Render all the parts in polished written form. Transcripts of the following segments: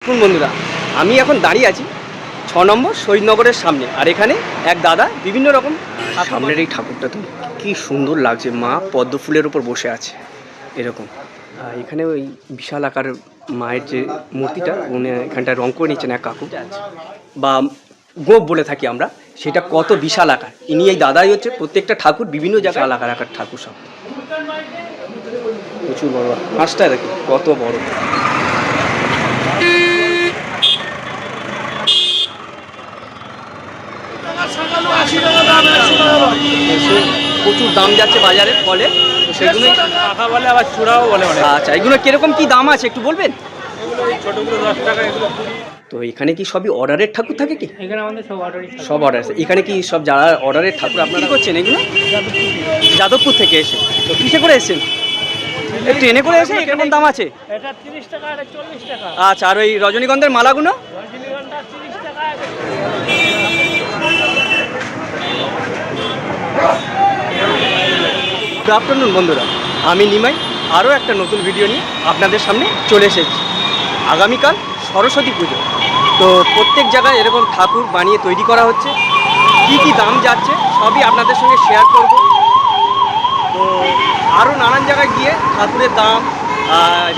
দেখুন বন্ধুরা, আমি এখন দাঁড়িয়ে আছি 6 নম্বর শহীদনগরের সামনে। আর এখানে এক দাদা বিভিন্ন রকম সামনের এই ঠাকুরটা তো কি সুন্দর লাগছে, মা পদ্ম ফুলের উপর বসে আছে এরকম। এখানে ওই বিশাল আকার মায়ের যে মূর্তিটা উনি এখানটায় রং করে নিচ্ছেন এক কাকু, বা গোপ বলে থাকি আমরা, সেটা কত বিশাল আকার। ইনি এই দাদাই হচ্ছে প্রত্যেকটা ঠাকুর বিভিন্ন জায়গায় আলাদা আকার ঠাকুর, সব প্রচুর বড়। হাঁসটা দেখি কত বড়। প্রচুর দাম যাচ্ছে বাজারে ফলে, তো সেগুলো পাকা বলে আবার চূড়াও বলে। আচ্ছা, এগুলো কিরকম কি দাম আছে একটু বলবেন? ছোটগুলো 10 টাকা, এগুলো 20। তো এখানে কি সবই অর্ডারের ঠাকুর থাকে কি? এখানে আমাদের সব অর্ডারই, সব অর্ডার আছে এখানে কি? সব যারা অর্ডারের ঠাকুর আপনারা করছেন এগুলো যাদবপুর থেকে এসে? তো কিসে করে এসেছেন? ট্রেনে করে এসে? কিরকম দাম আছে? এটা 30 টাকা, এটা 40 টাকা। আচ্ছা, আর ওই রজনীগন্ধার মালাগুলো? রজনীগন্ধা 30 টাকা। গুড আফটারনুন বন্ধুরা, আমি নিমাই আরও একটা নতুন ভিডিও নিয়ে আপনাদের সামনে চলে এসেছি। আগামীকাল সরস্বতী পুজো, তো প্রত্যেক জায়গায় এরকম ঠাকুর বানিয়ে তৈরি করা হচ্ছে। কি কি দাম যাচ্ছে সবই আপনাদের সঙ্গে শেয়ার করব। তো আরও নানান জায়গায় গিয়ে ঠাকুরের দাম,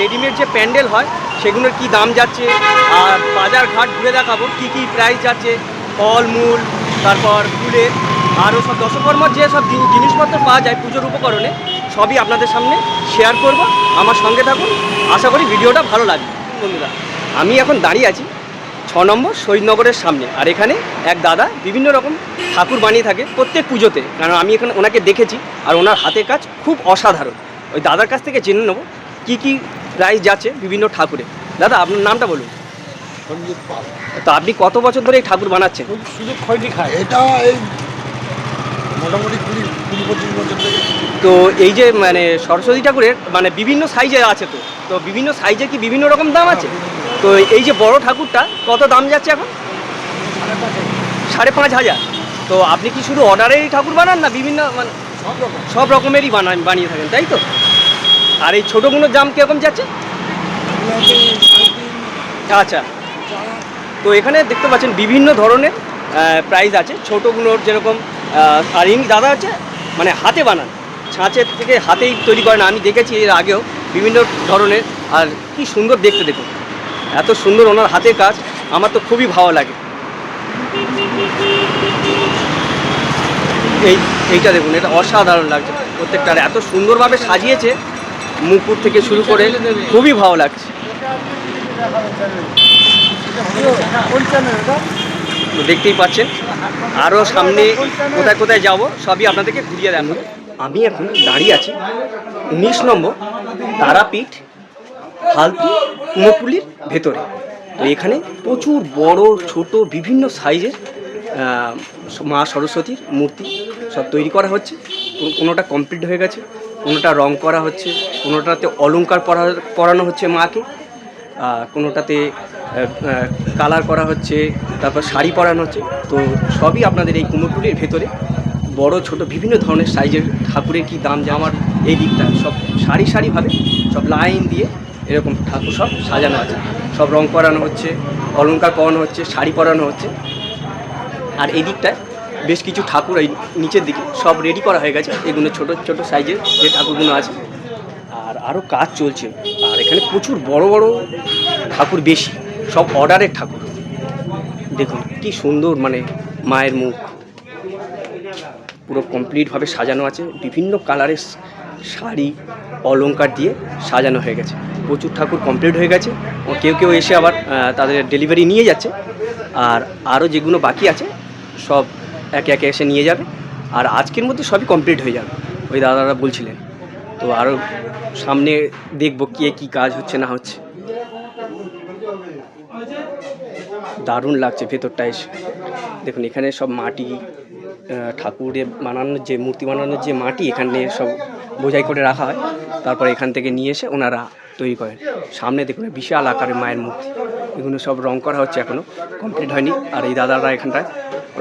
রেডিমেড যে প্যান্ডেল হয় সেগুলোর কি দাম যাচ্ছে, আর বাজার ঘাট ঘুরে দেখাবো কি কি প্রাইস যাচ্ছে, ফলমূল, তারপর ফুলের, আরও সব দশকর্মার যে সব জিনিসপত্র পাওয়া যায় পুজোর উপকরণে, সবই আপনাদের সামনে শেয়ার করব। আমার সঙ্গে থাকুন, আশা করি ভিডিওটা ভালো লাগবে। বন্ধুরা, আমি এখন দাঁড়িয়ে আছি 6 নম্বর শহীদনগরের সামনে। আর এখানে এক দাদা বিভিন্ন রকম ঠাকুর বানিয়ে থাকে প্রত্যেক পুজোতে, কারণ আমি এখানে ওনাকে দেখেছি আর ওনার হাতের কাজ খুব অসাধারণ। ওই দাদার কাছ থেকে জেনে নেবো কী কী প্রাইস যাচ্ছে বিভিন্ন ঠাকুরে। দাদা, আপনার নামটা বলুন। সঞ্জিত পাল। তো আপনি কত বছর ধরে এই ঠাকুর বানাচ্ছেন? শুধু খৈনি খায় এটা, এই মোটামুটি 20-25 বছর থেকে। তো এই যে মানে সরস্বতী ঠাকুরের মানে বিভিন্ন সাইজের আছে, তো তো বিভিন্ন সাইজে কি বিভিন্ন রকম দাম আছে? তো এই যে বড় ঠাকুরটা কত দাম যাচ্ছে এখন? 5,500। তো আপনি কি শুধু অর্ডারেরই ঠাকুর বানান না বিভিন্ন মানে সব রকমেরই বানিয়ে থাকেন, তাই তো? আর এই ছোটোগুলোর দাম কীরকম যাচ্ছে? আচ্ছা, তো এখানে দেখতে পাচ্ছেন বিভিন্ন ধরনের প্রাইস আছে। ছোটোগুলোর যেরকম, আর ইনি দাদা হচ্ছে মানে হাতে বানান, ছাঁচের থেকে হাতেই তৈরি করেন। আমি দেখেছি এর আগেও বিভিন্ন ধরনের, আর কি সুন্দর দেখতে, দেখুন এত সুন্দর ওনার হাতের কাজ, আমার তো খুবই ভালো লাগে। এইটা দেখুন, এটা অসাধারণ লাগছে প্রত্যেকটা, এত সুন্দরভাবে সাজিয়েছে মুকুট থেকে শুরু করে, খুবই ভালো লাগছে। দেখতেই পাচ্ছেন, আরও সামনে কোথায় কোথায় যাব সবই আপনাদেরকে ঘুরিয়ে দেন। আমি এখন দাঁড়িয়ে আছি 19 নম্বর তারাপীঠ হালতি কুমোরটুলির ভেতরে। তো এখানে প্রচুর বড় ছোট বিভিন্ন সাইজের মা সরস্বতীর মূর্তি সব তৈরি করা হচ্ছে। কোনোটা কমপ্লিট হয়ে গেছে, কোনোটা রং করা হচ্ছে, কোনোটাতে অলংকার পরানো হচ্ছে মাকে, কোনোটাতে কালার করা হচ্ছে, তারপর শাড়ি পরানো হচ্ছে। তো সবই আপনাদের এই কুমোরটুলির ভেতরে বড় ছোট বিভিন্ন ধরনের সাইজের ঠাকুরের কি দাম যে, আমার এই দিকটা সব সারি সারিভাবে সব লাইন দিয়ে এরকম ঠাকুর সব সাজানো আছে, সব রং করানো হচ্ছে, অলংকার পরানো হচ্ছে, শাড়ি পরানো হচ্ছে। আর এই দিকটায় বেশ কিছু ঠাকুর এই নিচের দিকে সব রেডি করা হয়ে গেছে, এগুলো ছোট ছোট সাইজের যে ঠাকুরগুলো আছে। আর আরও কাজ চলছে, আর এখানে প্রচুর বড় বড় ঠাকুর, বেশি সব অর্ডারের ঠাকুর। দেখুন কি সুন্দর, মানে মায়ের মুখ পুরো কমপ্লিটভাবে সাজানো আছে, বিভিন্ন কালারের শাড়ি অলংকার দিয়ে সাজানো হয়ে গেছে। প্রচুর ঠাকুর কমপ্লিট হয়ে গেছে, কেউ কেউ এসে আবার তাদের ডেলিভারি নিয়ে যাচ্ছে। আর আরও যেগুলো বাকি আছে সব একে একে এসে নিয়ে যাবে, আর আজকের মধ্যে সবই কমপ্লিট হয়ে যাবে, ওই দাদারা বলছিলেন। তো আরও সামনে দেখব কী কাজ হচ্ছে না হচ্ছে। দারুণ লাগছে ভেতরটা এসে। দেখুন এখানে সব মাটি, ঠাকুরের বানানোর যে মূর্তি বানানোর যে মাটি এখানে সব বোঝাই করে রাখা হয়, তারপর এখান থেকে নিয়ে এসে ওনারা তৈরি করেন। সামনে দেখুন বিশাল আকারের মায়ের মূর্তি, এগুলো সব রং করা হচ্ছে, এখনও কমপ্লিট হয়নি। আর এই দাদারা এখানটায়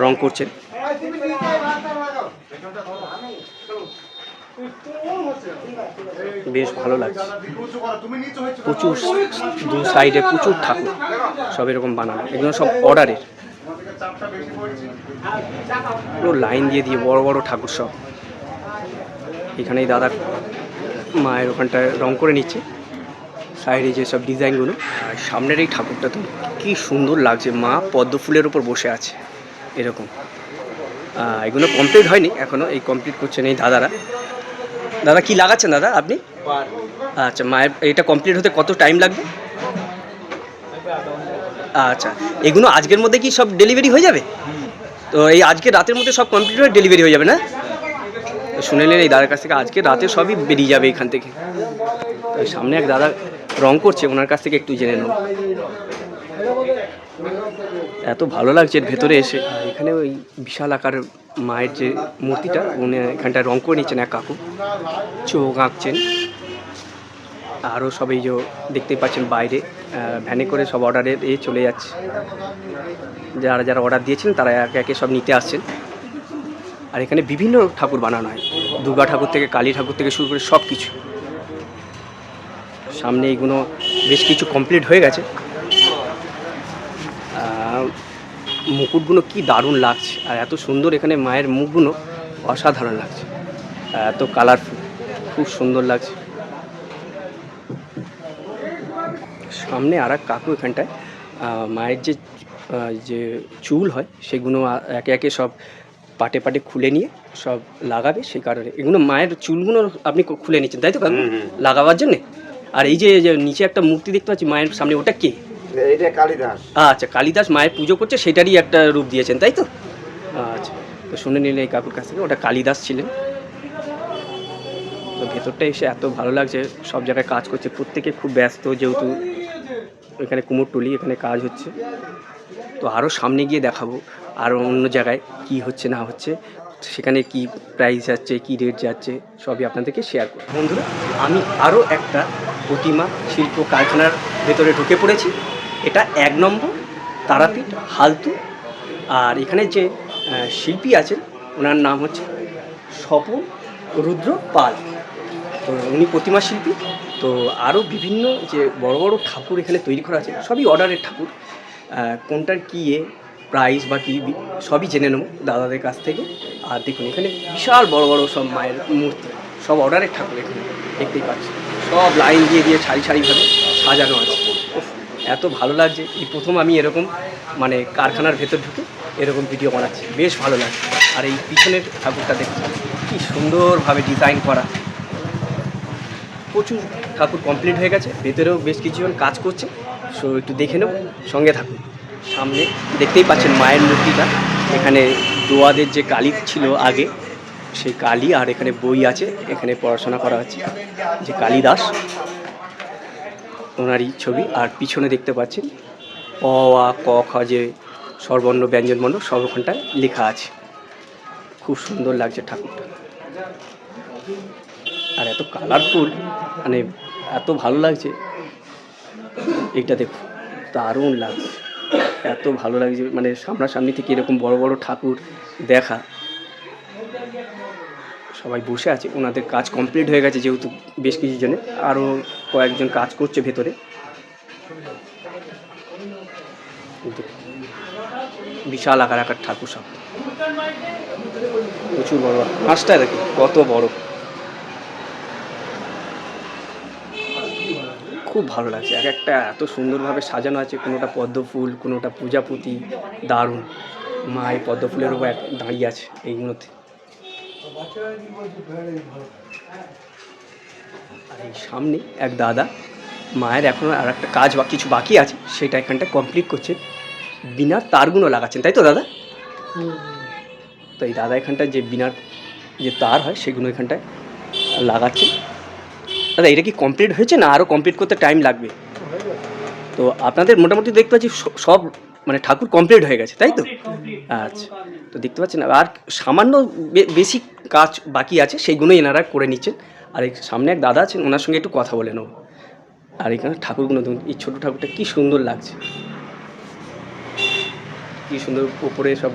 রং করছেন। বেশ ভালো লাগছে। প্রচুর দু সাইডে প্রচুর ঠাকুর সব এরকম বানানো, এগুলো সব অর্ডারের। পুরো লাইন দিয়ে দিয়ে বড় বড় ঠাকুর সব। এখানেই দাদা মায়ের ওখানটায় রং করে নিচ্ছে সাইডে যে সব ডিজাইনগুলো। আর সামনের এই ঠাকুরটা তো কি সুন্দর লাগছে, মা পদ্ম ফুলের উপর বসে আছে এরকম। এগুলো কমপ্লিট হয়নি এখনও, এই কমপ্লিট করছেন এই দাদারা। দাদা কি লাগাচ্ছেন দাদা আপনি? আচ্ছা, মায়ের এটা কমপ্লিট হতে কত টাইম লাগবে? আচ্ছা, এগুলো আজকের মধ্যে কি সব ডেলিভারি হয়ে যাবে? তো এই আজকে রাতের মধ্যে সব কমপ্লিট হয়ে ডেলিভারি হয়ে যাবে না? তো শুনে নিন এই দাদার কাছ থেকে আজকে রাতে সবই বেরিয়ে যাবে এখান থেকে। তো সামনে এক দাদা রং করছে, ওনার কাছ থেকে একটু জেনে নেব। এত ভালো লাগছে এর ভেতরে এসে। এখানে ওই বিশাল আকার মায়ের যে মূর্তিটা, উনি এখানটায় রং করে নিচ্ছেন এক কাকু, চোখ আঁকছেন। আরও সবাই যে দেখতেই পাচ্ছেন বাইরে ভ্যানে করে সব অর্ডারের চলে যাচ্ছে। যারা যারা অর্ডার দিয়েছেন তারা একে একে সব নিতে আসছেন। আর এখানে বিভিন্ন ঠাকুর বানানো হয়, দুর্গা ঠাকুর থেকে কালী ঠাকুর থেকে শুরু করে সব কিছু। সামনে এইগুলো বেশ কিছু কমপ্লিট হয়ে গেছে। মুকুটগুলো কি দারুণ লাগছে, আর এত সুন্দর এখানে মায়ের মুখগুলো অসাধারণ লাগছে, এত কালারফুল, খুব সুন্দর লাগছে। সামনে আর এক কাকু এখানটায় মায়ের যে চুল হয় সেগুলো একে একে সব পাটে পাটে খুলে নিয়ে সব লাগাবে, সেই কারণে এগুলো মায়ের চুলগুলো আপনি খুলে নিচ্ছেন তাই তো কাকু, লাগাবার জন্যে? আর এই যে নিচে একটা মূর্তি দেখতে পাচ্ছি মায়ের সামনে, ওটা কে? এটা কালিদাস। আচ্ছা, কালিদাস মায়ের পুজো করছে সেটারই একটা রূপ দিয়েছেন তাই তো? আচ্ছা, তো শুনে নিলে এই কাকুর কাছ থেকে, ওটা কালিদাস ছিলেন। তো ভেতরটা এসে এত ভালো লাগছে, সব জায়গায় কাজ করছে, প্রত্যেকে খুব ব্যস্ত, যেহেতু এখানে কুমোরটুলি, এখানে কাজ হচ্ছে। তো আরও সামনে গিয়ে দেখাবো আরও অন্য জায়গায় কি হচ্ছে না হচ্ছে, সেখানে কি প্রাইস যাচ্ছে, কি রেট যাচ্ছে, সবই আপনাদেরকে শেয়ার করব। বন্ধুরা, আমি আরও একটা প্রতিমা শিল্প কারখানার ভেতরে ঢুকে পড়েছি। এটা 1 নম্বর তারাপীঠ হালতু। আর এখানে যে শিল্পী আছেন ওনার নাম হচ্ছে স্বপন রুদ্র পাল। তো উনি প্রতিমা শিল্পী। তো আরও বিভিন্ন যে বড় বড় ঠাকুর এখানে তৈরি করা আছে, সবই অর্ডারের ঠাকুর। কোনটার কী প্রাইস বা কী সবই জেনে নেব দাদাদের কাছ থেকে। আর দেখুন এখানে বিশাল বড় বড় সব মায়ের মূর্তি, সব অর্ডারের ঠাকুর এখানে দেখতেই পাচ্ছি, সব লাইন দিয়ে দিয়ে সারি সারিভাবে সাজানো আছে। এত ভালো লাগছে, এই প্রথম আমি এরকম মানে কারখানার ভেতর ঢুকে এরকম ভিডিও বানাচ্ছি, বেশ ভালো লাগছে। আর এই পিছনের ঠাকুরটা দেখছি কি সুন্দরভাবে ডিজাইন করা, প্রচুর ঠাকুর কমপ্লিট হয়ে গেছে, ভেতরেও বেশ কিছুজন কাজ করছে। সো একটু দেখে নেব, সঙ্গে থাকুন। সামনে দেখতেই পাচ্ছেন মায়ের মূর্তিটা, এখানে দোয়াদের যে কালী ছিল আগে সেই কালী, আর এখানে বই আছে, এখানে পড়াশোনা করা হচ্ছে যে কালিদাস, ওনারই ছবি। আর পিছনে দেখতে পাচ্ছেন অ আ ক খ যে স্বরবর্ণ ব্যঞ্জনবর্ণ সব ওখানটায় লেখা আছে। খুব সুন্দর লাগছে ঠাকুরটা, আর এত কালারফুল, মানে এত ভালো লাগছে। এইটা দেখুন দারুণ লাগছে, এত ভালো লাগছে, মানে সামনাসামনি থেকে এরকম বড় বড় ঠাকুর দেখা। সবাই বসে আছে, ওনাদের কাজ কমপ্লিট হয়ে গেছে যেহেতু বেশ কিছু জনে, আরও কয়েকজন কাজ করছে ভেতরে। বিশাল আকার আকার ঠাকুর সব, প্রচুর বড়। হাঁসটা দেখি কত বড়, খুব ভালো লাগছে। এক একটা এত সুন্দরভাবে সাজানো আছে, কোনোটা পদ্ম ফুল, কোনোটা পূজাপতি, দারুণ। মা এই পদ্ম ফুলের উপর দাঁড়িয়ে আছে এইগুলোতে। আর এই সামনে এক দাদা মায়ের এখনও আর একটা কাজ বা কিছু বাকি আছে, সেটা এখানটা কমপ্লিট করছে, বিনার তারগুলো লাগাচ্ছেন তাই তো দাদা? তো এই দাদা এখানটায় যে বিনার যে তার হয় সেগুলো এখানটায় লাগাচ্ছে। দাদা এটা কি কমপ্লিট হয়েছে না আরও কমপ্লিট করতে টাইম লাগবে? তো আপনাদের মোটামুটি দেখতে পাচ্ছি সব মানে ঠাকুর কমপ্লিট হয়ে গেছে তাই তো? আচ্ছা, তো দেখতে পাচ্ছেন আর সামান্য বেশি কাজ বাকি আছে, সেইগুলোই এনারা করে নিচ্ছেন। আর এই সামনে এক দাদা আছেন, ওনার সঙ্গে একটু কথা বলে নেব। আর এখানে ঠাকুরগুলো দেখুন, এই ছোটো ঠাকুরটা কী সুন্দর লাগছে, কী সুন্দর। উপরে সব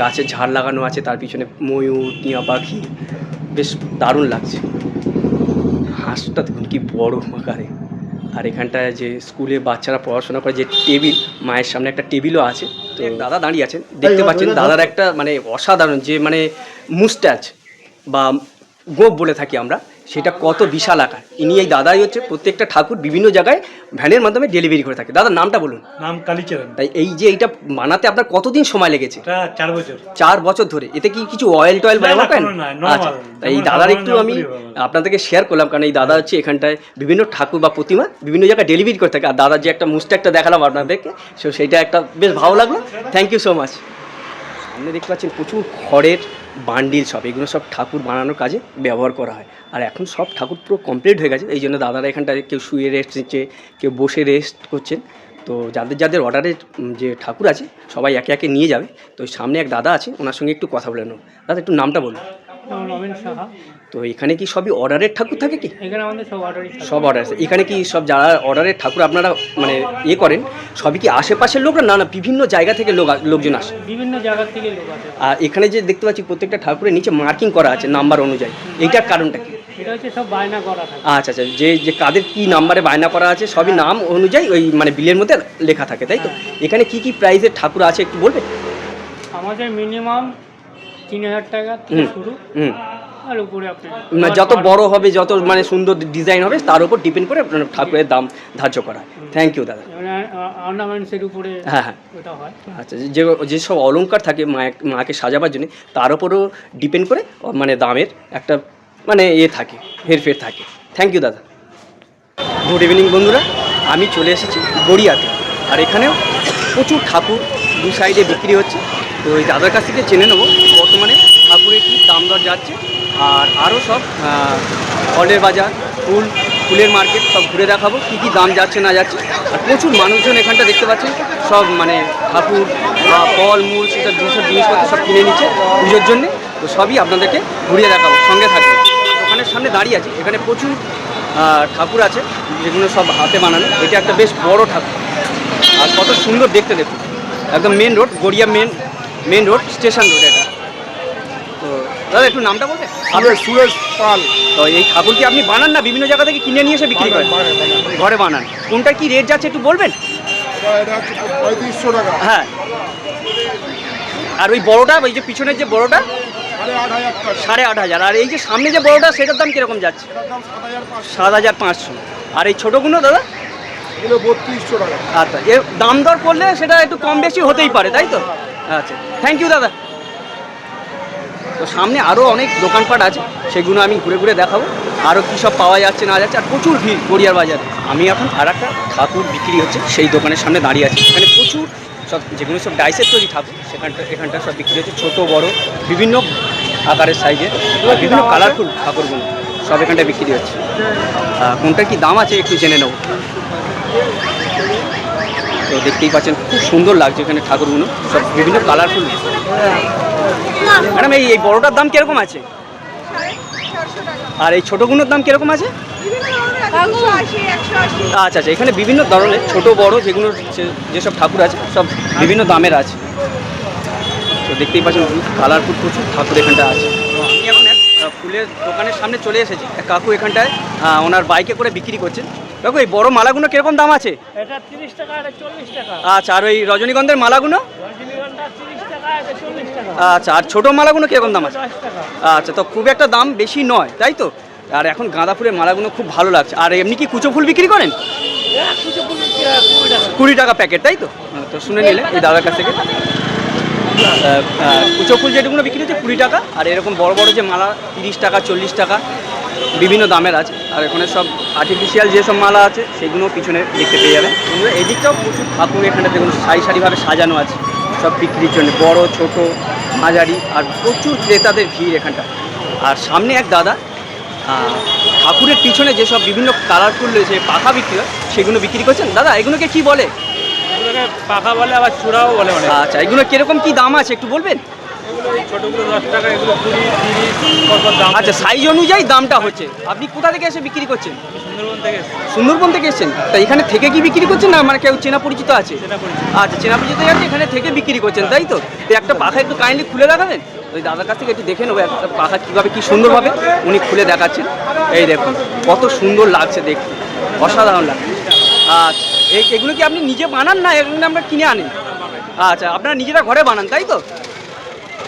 গাছের ঝাড় লাগানো আছে, তার পিছনে ময়ূর, টিয়া পাখি, বেশ দারুণ লাগছে। হাঁসটা দেখুন কি বড় আকারে। আর এখানটায় যে স্কুলে বাচ্চারা পড়াশোনা করে যে টেবিল, মায়ের সামনে একটা টেবিলও আছে। তো দাদা দাঁড়িয়ে আছেন, দেখতে পাচ্ছেন দাদার একটা মানে অসাধারণ যে মানে মুস্টাচ বা গোপ বলে থাকি আমরা, সেটা কত বিশাল আকার। ইনি এই দাদাই হচ্ছে প্রত্যেকটা ঠাকুর বিভিন্ন জায়গায় ভ্যানের মাধ্যমে ডেলিভারি করে থাকে। দাদার নামটা বলুন। নাম কালীচরণ। তাই এই যে এইটা বানাতে আপনার কতদিন সময় লেগেছে? এটা 4 বছর। 4 বছর ধরে। এতে কি কিছু অয়েল টয়েল ব্যবহার করেন? আচ্ছা, তাই এই দাদার একটু আমি আপনাদেরকে শেয়ার করলাম, কারণ এই দাদা হচ্ছে এখানটায় বিভিন্ন ঠাকুর বা প্রতিমা বিভিন্ন জায়গায় ডেলিভারি করে থাকে। আর দাদার যে একটা মুস্টাকটা দেখালাম আপনাদেরকে, সো সেইটা একটা বেশ ভালো লাগলো। Thank you so much. সামনে দেখতে পাচ্ছেন প্রচুর খড়ের বান্ডিল, সব এগুলো সব ঠাকুর বানানোর কাজে ব্যবহার করা হয়। আর এখন সব ঠাকুর পুরো কমপ্লিট হয়ে গেছে, এই জন্য দাদারা এখানটায় কেউ শুয়ে রেস্ট নিচ্ছে, কেউ বসে রেস্ট করছেন। তো যাদের যাদের অর্ডারের যে ঠাকুর আছে সবাই একে একে নিয়ে যাবে। তো সামনে এক দাদা আছে, ওনার সঙ্গে একটু কথা বলে নেব। দাদা একটু নামটা বলুন। নবীন সাহা। তো এখানে কি সবই অর্ডারের ঠাকুর থাকে কি? এখানে আমাদের সব অর্ডারই থাকে। সব অর্ডার আছে এখানে কি? সব যারা অর্ডারের ঠাকুর আপনারা মানে ইয়ে করেন, সবই কি আশেপাশের লোকরা? না না, বিভিন্ন জায়গা থেকে লোকজন আসে? বিভিন্ন জায়গা থেকে লোক আসে। আর এখানে যে দেখতে পাচ্ছি প্রত্যেকটা ঠাকুরের নিচে মার্কিং করা আছে নাম্বার অনুযায়ী, এইটার কারণটা কি? এটা হচ্ছে সব বায়না করা থাকে। আচ্ছা আচ্ছা, যে যে কাদের কি নাম্বারে বায়না করা আছে সবই নাম অনুযায়ী ওই মানে বিলের মধ্যে লেখা থাকে, তাই তো? এখানে কি কি প্রাইসের ঠাকুর আছে একটু বলবেন? আমাদের মিনিমাম 3000 টাকা থেকে শুরু। আর উপরে আপনি মানে যত বড় হবে, যত মানে সুন্দর ডিজাইন হবে, তার উপর ডিপেন্ড করে ঠাকুরের দাম ধার্য করা হয়। থ্যাংক ইউ দাদা। অর্নামেন্টসের উপরে হ্যাঁ হ্যাঁ, ওটা হয়। আচ্ছা, যে যেসব অলংকার থাকে মাকে সাজাবার জন্য, তার উপরও ডিপেন্ড করে মানে দামের একটা মানে থাকে, হেরফের থাকে। থ্যাংক ইউ দাদা। গুড ইভিনিং বন্ধুরা, আমি চলে এসেছি গড়িয়াতে। আর এখানেও প্রচুর ঠাকুর দু সাইডে বিক্রি হচ্ছে। তো ওই দাদার কাছ থেকে জেনে নেবো বর্তমানে ঠাকুরের কী দাম দর যাচ্ছে। আর আরও সব ফলের বাজার, ফুলের মার্কেট সব ঘুরে দেখাবো কী কী দাম যাচ্ছে না যাচ্ছে। আর প্রচুর মানুষজন এখানটা দেখতে পাচ্ছেন, সব মানে ঠাকুর বা ফল মূল সেটা যেসব জিনিসপত্র সব কিনে নিচ্ছে পুজোর জন্যে। তো সবই আপনাদেরকে ঘুরিয়ে দেখাবো, সঙ্গে থাকবে। দোকানের সামনে দাঁড়িয়ে আছি, এখানে প্রচুর ঠাকুর আছে যেগুলো সব হাতে বানানো। এটা একটা বেশ বড় ঠাকুর, আর কত সুন্দর দেখতে দেখুন। একদম main road, Garia main road, station road এটা। তো দাদা একটু নামটা বলবেন? সুরেশ পাল। তো এই ঠাকুর কি আপনি বানান না বিভিন্ন জায়গা থেকে কিনে নিয়ে এসে বিক্রি করেন? ঘরে বানান। কোনটা কি রেট যাচ্ছে একটু বলবেন? এটা হচ্ছে 3500 টাকা। হ্যাঁ, আর ওই বড়টা, ওই যে পিছনের যে বড়টা 8500 টাকা। 8500। আর এই যে সামনে যে বড়টা সেটার দাম কিরকম যাচ্ছে? এটার দাম 7500। 7500। আর এই ছোটোগুলো দাদা? এগুলো 3200 টাকা। আচ্ছা, এর দাম দর করলে সেটা একটু কম বেশি হতেই পারে, তাই তো? আচ্ছা, থ্যাংক ইউ দাদা। তো সামনে আরও অনেক দোকানপাট আছে, সেগুলো আমি ঘুরে ঘুরে দেখাবো আরও কী সব পাওয়া যাচ্ছে না যাচ্ছে। আর প্রচুর ভিড় গড়িয়ার বাজারে। আমি এখন আর একটা ঠাকুর বিক্রি হচ্ছে সেই দোকানের সামনে দাঁড়িয়ে আছি। এখানে প্রচুর সব যেগুলো সব ডাইসের তৈরি ঠাকুর, এখানটা সব বিক্রি হচ্ছে, ছোটো বড় বিভিন্ন আকারের সাইজের বিভিন্ন কালারফুল ঠাকুরগুলো সব এখানটায় বিক্রি হচ্ছে। কোনটার কি দাম আছে একটু জেনে নেব। তো দেখতেই পাচ্ছেন খুব সুন্দর লাগছে এখানে ঠাকুরগুলো, সব বিভিন্ন কালারফুল। ম্যাডাম এই বড়টার দাম কীরকম আছে? আর এই ছোটোগুলোর দাম কীরকম আছে? আচ্ছা আচ্ছা, এখানে বিভিন্ন ধরনের ছোট বড় যেগুলো যেসব ঠাকুর আছে সব বিভিন্ন দামের আছে। তো দেখতেই পাচ্ছেন কালারফুল প্রচুর ঠাকুর এখানটা আছে। আমি এখন এক ফুলের দোকানের সামনে চলে এসেছি। এক কাকু এখানটায় ওনার বাইকে করে বিক্রি করছেন। কাকু এই বড় মালাগুলো কীরকম দাম আছে? এটা 30 টাকা, এটা 40 টাকা। আচ্ছা, আর ওই রজনীগন্ধার মালাগুলো? রজনীগন্ধা 30 টাকা, এটা 40 টাকা। আচ্ছা, আর ছোটো মালাগুলো কীরকম দাম আছে? 10 টাকা। আচ্ছা, তো খুব একটা দাম বেশি নয়, তাই তো? আর এখন গাঁদা ফুলের মালাগুলো খুব ভালো লাগছে। আর এমনি কি কুচো ফুল বিক্রি করেন? 20 টাকা প্যাকেট, তাই তো? তো শুনে নিলে এই দাদার কাছ থেকে কুচো ফুল যেগুলো বিক্রি হচ্ছে 20 টাকা। আর এরকম বড় বড় যে মালা 30 টাকা 40 টাকা বিভিন্ন দামের আছে। আর এখানে সব আর্টিফিশিয়াল যেসব মালা আছে সেগুলো পিছনে দেখতে পেয়ে যাবেন। এই দিকটাও প্রচুর ঠাকুর এখানে দেখুন সারিভাবে সাজানো আছে সব বিক্রির জন্য, বড় ছোট মাঝারি। আর প্রচুর ক্রেতাদের ভিড় এখানটা। আর সামনে এক দাদা ঠাকুরের পিছনে যেসব বিভিন্ন কালারফুল রয়েছে পাখা বিক্রি হয় সেগুলো বিক্রি করছেন। দাদা এগুলোকে কি বলে? এগুলোকে পাখা বলে, আবার চূড়াও বলে। আচ্ছা, এগুলো কিরকম কি দাম আছে একটু বলবেন? এগুলো ছোটোগুলো 10 টাকা, এগুলো 20, 30 দাম। আচ্ছা, সাইজ অনুযায়ী দামটা হচ্ছে। আপনি কোথা থেকে এসে বিক্রি করছেন? সুন্দরবন থেকে। সুন্দরবন থেকে এসেছেন? তা এখানে থেকে কি বিক্রি করছেন না মানে কেউ চেনা পরিচিত আছে? সেটা করেছি। আচ্ছা, চেনা পরিচিত আছে, এখানে থেকে বিক্রি করছেন, তাই তো? তো একটা পাখা একটু কাইন্ডলি খুলে দেখাবেন। ওই দাদার কাছ থেকে একটু দেখে নেবো একটা পাখা কীভাবে কী সুন্দরভাবে উনি খুলে দেখাচ্ছেন। এই দেখুন কত সুন্দর লাগছে দেখতে, অসাধারণ লাগছে। আচ্ছা এগুলো কি আপনি নিজে বানান না এগুলো আমরা কিনে আনি? আচ্ছা আপনারা নিজেরা ঘরে বানান তাই তো?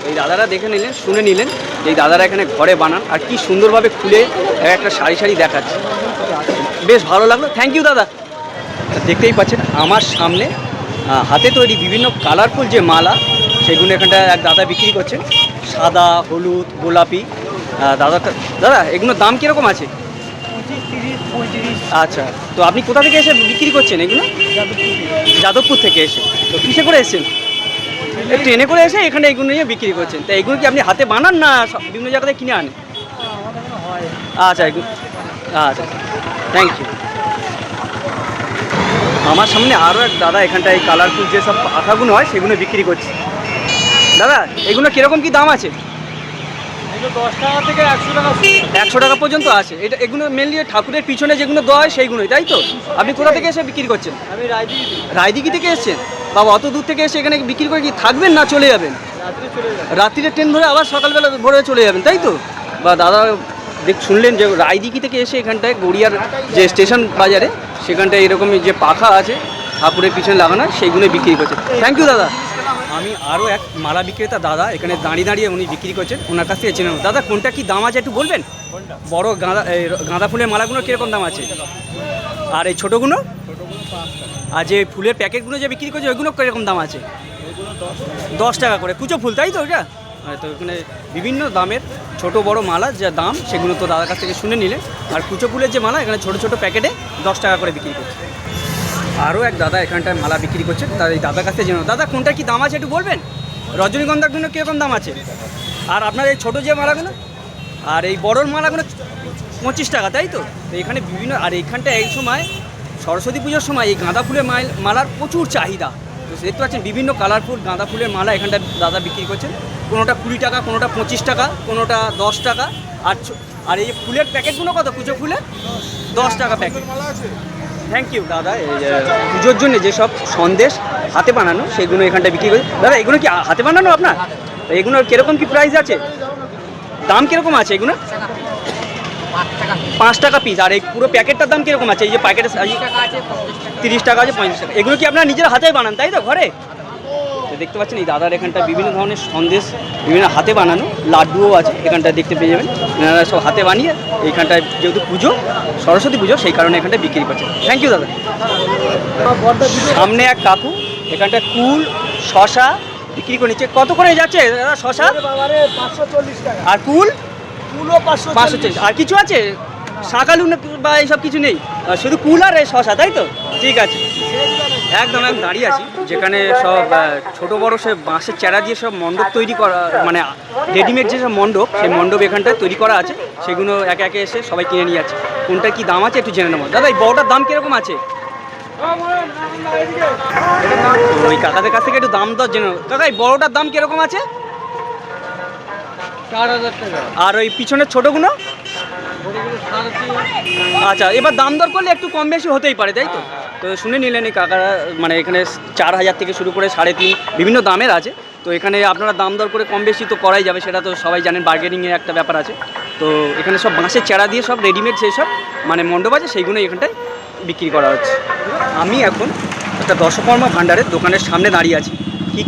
এই দাদারা দেখে নিলেন, শুনে নিলেন এই দাদারা এখানে ঘরে বানান আর কি সুন্দরভাবে খুলে একটা সারি সারি দেখাচ্ছে, বেশ ভালো লাগলো। থ্যাংক ইউ দাদা। দেখতেই পাচ্ছেন আমার সামনে হাতে তৈরি বিভিন্ন কালারফুল যে মালা সেগুলো এখানটা এক দাদা বিক্রি করছেন, সাদা, হলুদ, গোলাপি। দাদা এগুলোর দাম কীরকম আছে? 25, 30, 35। আচ্ছা তো আপনি কোথা থেকে এসে বিক্রি করছেন এগুলো? যাদবপুর থেকে এসে। তো কিসে করে এসেছেন? ট্রেনে করে এসে এখানে এগুলো নিয়ে বিক্রি করছেন। তো এগুলো কি আপনি হাতে বানান না বিভিন্ন জায়গা থেকে কিনে আনেন? আচ্ছা এগুলো আচ্ছা থ্যাংক ইউ। আমার সামনে আরও এক দাদা এখানটায় কালারফুল যেসব পাখাগুলো হয় সেগুলো বিক্রি করছে। দাদা এগুলো কীরকম কি দাম আছে? 10 টাকা থেকে 100 টাকা। 100 টাকা পর্যন্ত আছে। এটা এগুলো মেনলি ঠাকুরের পিছনে যেগুলো দেওয়া হয় সেইগুলোই তাই তো? আপনি কোথা থেকে এসে বিক্রি করছেন? আমি রায়দিঘি থেকে এসেছেন? বাবা অত দূর থেকে এসে এখানে বিক্রি করে কি থাকবেন না চলে যাবেন? রাত্রে চলে যাই। রাত্রিরে ট্রেন ধরে আবার সকালবেলা ভোরে চলে যাবেন তাই তো? বা দাদা শুনলেন যে রায়দিঘি থেকে এসে এখানটায় গড়িয়ার যে স্টেশন বাজারে সেখানটায় এরকমই যে পাখা আছে ঠাকুরের পিছনে লাগানো সেইগুলো বিক্রি করছে। থ্যাংক ইউ দাদা। আমি আরও এক মালা বিক্রেতা দাদা এখানে দাঁড়িয়ে দাঁড়িয়ে উনি বিক্রি করছেন, ওনার কাছ থেকে চেনে নেব। দাদা কোনটা কি দাম আছে একটু বলবেন? বড় গাঁদা ফুলের মালাগুলো কীরকম দাম আছে? আর এই ছোটোগুলো? আর যে ফুলের প্যাকেটগুলো যে বিক্রি করছে ওইগুলো কীরকম দাম আছে? 10 টাকা করে কুচো ফুল তাই তো এটা? তো এখানে বিভিন্ন দামের ছোট বড় মালা যা দাম সেগুলো তো দাদার কাছ থেকে শুনে নিলে। আর কুচো ফুলের যে মালা এখানে ছোট ছোট প্যাকেটে 10 টাকা করে বিক্রি করছে। আরও এক দাদা এখানটায় মালা বিক্রি করছে, তার এই দাদার কাছ থেকে জেনে দাদা কোনটা কি দাম আছে একটু বলবেন? রজনীগন্ধাগুলো কীরকম দাম আছে? আর আপনার এই ছোটো যে মালাগুলো আর এই বড়োর মালাগুলো 25 টাকা তাই তো? তো এখানে বিভিন্ন আর এইখানটায় এই সময় সরস্বতী পুজোর সময় এই গাঁদা ফুলের মালার প্রচুর চাহিদা। তো দেখতে পাচ্ছেন বিভিন্ন কালারফুল গাঁদা ফুলের মালা এখানটা দাদা বিক্রি করছেন, কোনোটা 20 টাকা, কোনোটা 25 টাকা, কোনোটা 10 টাকা। আর এই ফুলের প্যাকেটগুলো কত কুচো ফুলের? 10 টাকা প্যাকেট। থ্যাংক ইউ দাদা। এই পুজোর জন্য যেসব সন্দেশ হাতে বানানো সেগুলো এখানটা বিক্রি করে। দাদা এগুলো কি হাতে বানানো আপনার? এগুলোর কীরকম কি প্রাইস আছে, দাম কীরকম আছে এগুলো? 5 টাকা পিস। আর এই পুরো প্যাকেটটার দাম কীরকম আছে? এই যে প্যাকেটের 30 টাকা আছে, 50 টাকা। এগুলো কি আপনার নিজের হাতেই বানান তাই তো ঘরে? তো দেখতে পাচ্ছেন এই দাদার এখানটা বিভিন্ন ধরনের সন্দেশ বিভিন্ন হাতে বানানো লাড্ডুও আছে এখানটা দেখতে পেয়ে যাবেন। এনারা সব হাতে বানিয়ে এইখানটায় যেহেতু পুজো সরস্বতী পুজো সেই কারণে এখানটা বিক্রি করছে। থ্যাংক ইউ দাদা। সামনে এক কাকু এখানটা কুল শশা বিক্রি করে নিচ্ছে। কত করে যাচ্ছে দাদা শশা? 540 টাকা। আর কুল? কুলও 540। আর কিছু আছে শাকালু বা এইসব কিছু নেই, শুধু কুল আর এই শশা তাই তো? ঠিক আছে একদম। আমি দাঁড়িয়ে আছি যেখানে সব ছোট বড় সে বাঁশের চারা দিয়ে সব মণ্ডপ তৈরি করা, মানে রেডিমেড যেসব মণ্ডপ সেই মণ্ডপ এখানটায় তৈরি করা আছে সেগুলো একে একে এসে সবাই কিনে নিয়ে যাচ্ছে। কোনটার কি দাম আছে একটু জেনে নেবো। দাদা এই বড়টার দাম কীরকম আছে? ওই কাকাদের কাছ থেকে একটু দাম দর জেনে নেবো। কাকা এই বড়টার দাম কীরকম আছে? 4000 টাকা। আর ওই পিছনের ছোটোগুলো? আচ্ছা এবার দাম দর করলে একটু কম বেশি হতেই পারে তাই তো? তো শুনে নিলেন এই কাকারা, মানে এখানে 4000 থেকে শুরু করে 3.5 বিভিন্ন দামের আছে। তো এখানে আপনারা দাম দর করে কম বেশি তো করাই যাবে, সেটা তো সবাই জানেন, বার্গেনিংয়ের একটা ব্যাপার আছে। তো এখানে সব বাঁশের চারা দিয়ে সব রেডিমেড সেই সব মানে মণ্ডপ আছে সেইগুলো এখানটায় বিক্রি করা হচ্ছে। আমি এখন একটা দশকর্মা ভাণ্ডারের দোকানের সামনে দাঁড়িয়ে আছি।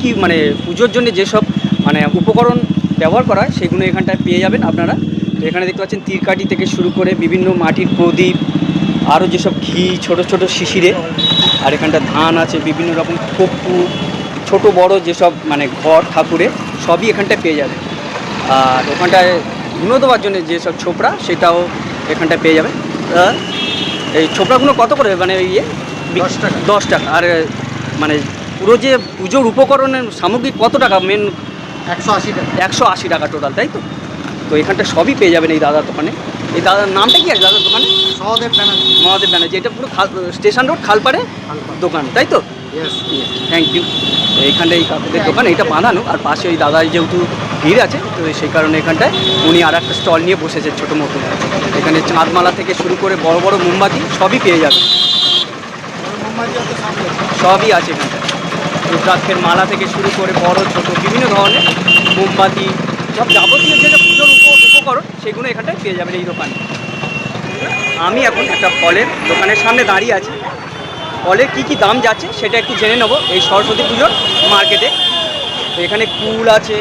কী মানে পুজোর জন্য যেসব মানে উপকরণ ব্যবহার করা হয় সেগুলো এখানটায় পেয়ে যাবেন আপনারা। তো এখানে দেখতে পাচ্ছেন তীরকাঠি থেকে শুরু করে বিভিন্ন মাটির প্রদীপ, আরও যেসব ঘি ছোট ছোট শিশিরে, আর এখানটা ধান আছে, বিভিন্ন রকম কপ্পু, ছোট বড় যেসব মানে ঘর ঠাকুরে সবই এখানটায় পেয়ে যাবে। আর ওখানটায় ধুনো দেওয়ার জন্য যেসব ছোপড়া সেটাও এখানটায় পেয়ে যাবে। এই ছোপড়াগুলো কত করে মানে ইয়ে? 10 টাকা। 10 টাকা। আর মানে পুরো যে পুজোর উপকরণের সামগ্রী কত টাকা? মেন 180 টাকা। 180 টাকা টোটাল তাই তো? তো এখানটা সবই পেয়ে যাবেন এই দাদার দোকানে। এই দাদার নামটা কি আছে দাদার দোকানে? সহদেব ব্যানার্জি। মহাদেব ব্যানার্জি। এটা পুরো স্টেশন রোড খালপাড়ে দোকান তাই তো? Thank you. এইখানটা এই কাকুদের দোকান এটা বাঁধানো, আর পাশে ওই দাদার যেহেতু ভিড় আছে তো সেই কারণে এখানটায় উনি আর একটা স্টল নিয়ে বসেছে ছোটো মতো। এখানে চাঁদমালা থেকে শুরু করে বড় বড় মোমবাতি সবই পেয়ে যাবে, সবই আছে এখানটায়। রুদ্রাক্ষের মালা থেকে শুরু করে বড় ছোট বিভিন্ন ধরনের মোমবাতি সব যাবতীয় যে পুজোর উপকরণ সেগুলো এখানটায় পেয়ে যাবেন এই দোকানে। আমি এখন একটা ফলের দোকানের সামনে দাঁড়িয়ে আছি। ফলের কী কী দাম যাচ্ছে সেটা একটু জেনে নেবো এই সরস্বতী পুজোর মার্কেটে। তো এখানে কুল আছে,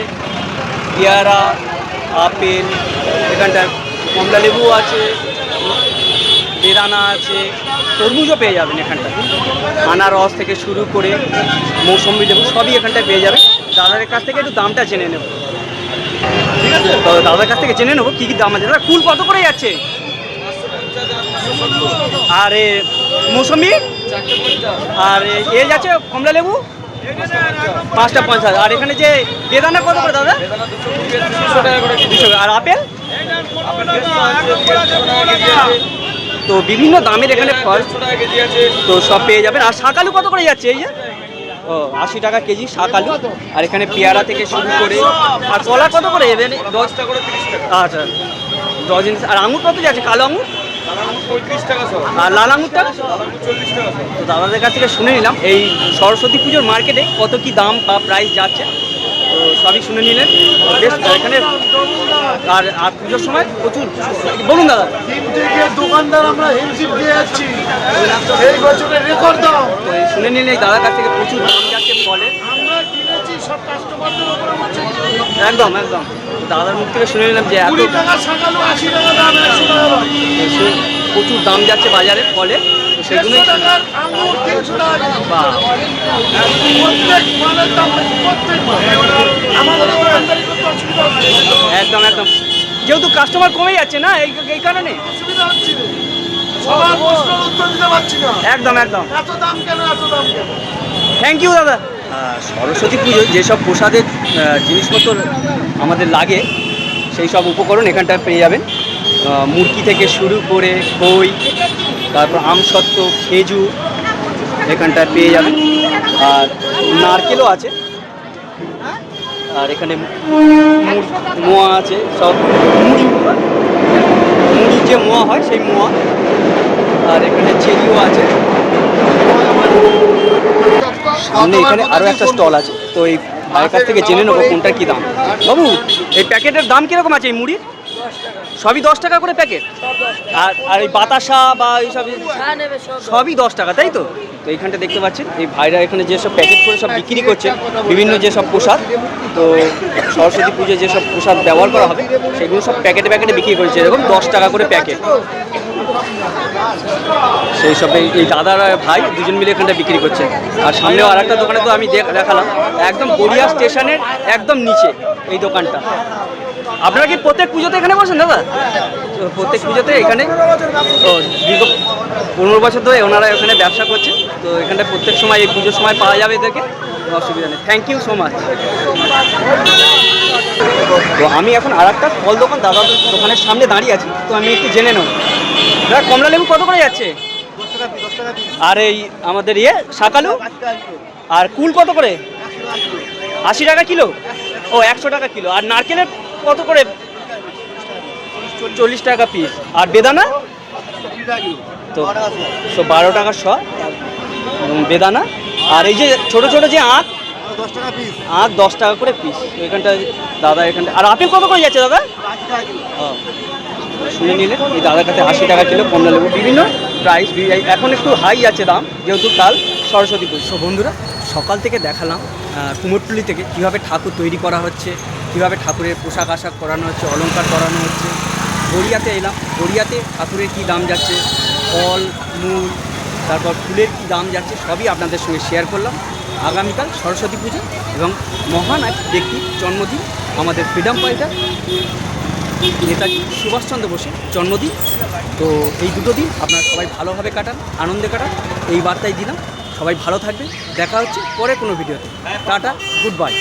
পেয়ারা, আপেল, এখানটায় কমলা লেবু আছে, বেদানা আছে, তরমুজও পেয়ে যাবেন এখানটায়। আনারস থেকে শুরু করে মৌসম্বি লেবু সবই এখানটায় পেয়ে যাবেন। দাদাদের কাছ থেকে একটু দামটা জেনে নেব। ঠিক আছে, তো দাদার কাছ থেকে জেনে নেবো কী কী দাম আছে। দাদা কুল কত করে যাচ্ছে? আর মৌসম্বি আর এ যাচ্ছে কমলা লেবু 5টা 50। আর এখানে যে বেদানা কত করে দাদা? 200 টাকা। আর আপেল? তো বিভিন্ন দামের এখানে ফল তো সব পেয়ে যাবেন। আর শাকালু কত করে যাচ্ছে? এই যে 80 টাকা কেজি শাকালু। আর এখানে পেয়ারা থেকে শুরু করে আর কলা কত করে? 10 টাকা করে 30 টাকা। আচ্ছা, ডজন। আর আঙুর কত যাচ্ছে? কালো আঙুর 35 টাকা। আর লাল আঙুরটা 40 টাকা। তো দাদাদের কাছ থেকে শুনে নিলাম এই সরস্বতী পুজোর মার্কেটে কত কি দাম বা প্রাইস যাচ্ছে। তো সবই শুনে নিলেন বেশ এখানে। আর পুজোর সময় প্রচুর। বলুন দাদা। দোকানদার আমরা হিমশিম দিয়ে যাচ্ছি, এই বছরের রেকর্ড দাম। তো শুনে নিলেন এই দাদার কাছ থেকে প্রচুর দাম যাচ্ছে ফলে। আমরা কিনেছি সব কাস্টমারদের উপরে বলছি। একদম একদম। দাদার মুখ থেকে শুনে নিলাম যে এত 20 টাকা শাকালু, 80 টাকা দাম, 100 টাকা দাম। প্রচুর দাম যাচ্ছে বাজারে ফলে। তো সেগুলোই 100 টাকার আঙুর 300 টাকা। বা প্রত্যেক মালের দাম বেশি, প্রত্যেক মাল। আমাদের দোকানদারি করতে অসুবিধা হচ্ছে। একদম একদম। যেহেতু কাস্টমার কমে যাচ্ছে না এই কারণে অসুবিধা হচ্ছে না। সবার প্রশ্নের উত্তর দিতে পারছি না। একদম একদম। এত দাম কেন, এত দাম কেন? থ্যাংক ইউ দাদা। সরস্বতী পুজোয় যেসব প্রসাদের জিনিসপত্র আমাদের লাগে সেই সব উপকরণ এখানটায় পেয়ে যাবেন। মুরগি থেকে শুরু করে খই, তারপর আমসত্ত্ব, খেজুর এখানটায় পেয়ে যাবেন। আর নারকেলও আছে। আর এখানে মোয়া আছে, সব মুড়ির যে মোয়া হয় সেই মোয়া। আর এখানে চেরিও আছে। সামনে এখানে আরও একটা স্টল আছে। তো এই ভাইয়ের কাছ থেকে জেনে নেবো কোনটার কী দাম। বাবু এই প্যাকেটের দাম কীরকম আছে এই মুড়ির? সবই 10 টাকা করে প্যাকেট? আর এই বাতাসা বা এইসব সবই 10 টাকা, তাই তো? তো এইখানটা দেখতে পাচ্ছেন এই ভাইরা এখানে যেসব প্যাকেট করে সব বিক্রি করছে বিভিন্ন যেসব প্রসাদ। তো সরস্বতী পুজোয় যেসব প্রসাদ ব্যবহার করা হবে সেগুলো সব প্যাকেটে প্যাকেটে বিক্রি করছে, এরকম 10 টাকা করে প্যাকেট। সেই সব এই দাদার ভাই দুজন মিলে এখানটা বিক্রি করছে। আর সামনেও আর একটা দোকানে তো আমি দেখালাম একদম গড়িয়া স্টেশনের একদম নিচে এই দোকানটা। আপনারা কি প্রত্যেক পুজোতে এখানে বসেন দাদা? তো প্রত্যেক পুজোতে এখানে দীর্ঘ 15 বছর ধরে ওনারা এখানে ব্যবসা করছে। তো এখানটা প্রত্যেক সময় এই পুজোর সময় পাওয়া যাবে এদেরকে, অসুবিধা নেই। Thank you so much. তো আমি এখন আর একটা ফল দোকান দাদার দোকানের সামনে দাঁড়িয়ে আছি। তো আমি একটু জেনে নেব দাদা কমলা লেবু কত করে যাচ্ছে? আর এই আমাদের শাকালু আর কুল কত করে? 80 টাকা কিলো। ও 100 টাকা কিলো। আর নারকেলের কত করে? 40 টাকা পিস। আর বেদানা তো 12 টাকা শ বেদানা। আর এই যে ছোট ছোট যে আখ 10 টাকা করে পিস। এখানটা দাদা এখানটা। আর আপেল কত করে যাচ্ছে দাদা? শুনে নিলে এই দাদার কাছে 80 টাকা কিলো কমলা লেবু। বিভিন্ন প্রাইস এখন একটু হাই আছে দাম, যেহেতু কাল সরস্বতী পুজো। বন্ধুরা সকাল থেকে দেখালাম কুমোরটুলি থেকে কীভাবে ঠাকুর তৈরি করা হচ্ছে, কীভাবে ঠাকুরের পোশাক আশাক করানো হচ্ছে, অলংকার করানো হচ্ছে। গড়িয়াতে এলাম, গড়িয়াতে ঠাকুরের কী দাম যাচ্ছে, ফল মূল তারপর ফুলের কী দাম যাচ্ছে সবই আপনাদের সঙ্গে শেয়ার করলাম। আগামীকাল সরস্বতী পুজো এবং মহান এক ব্যক্তির জন্মদিন, আমাদের ফ্রিডম ফাইটার নেতাজি সুভাষচন্দ্র বোসের জন্মদিন। তো এই দুটো দিন আপনারা সবাই ভালোভাবে কাটান, আনন্দে কাটান, এই বার্তাই দিলাম। সবাই ভালো থাকবেন। দেখা হচ্ছে পরে কোনো ভিডিওতে। Tata, good bye.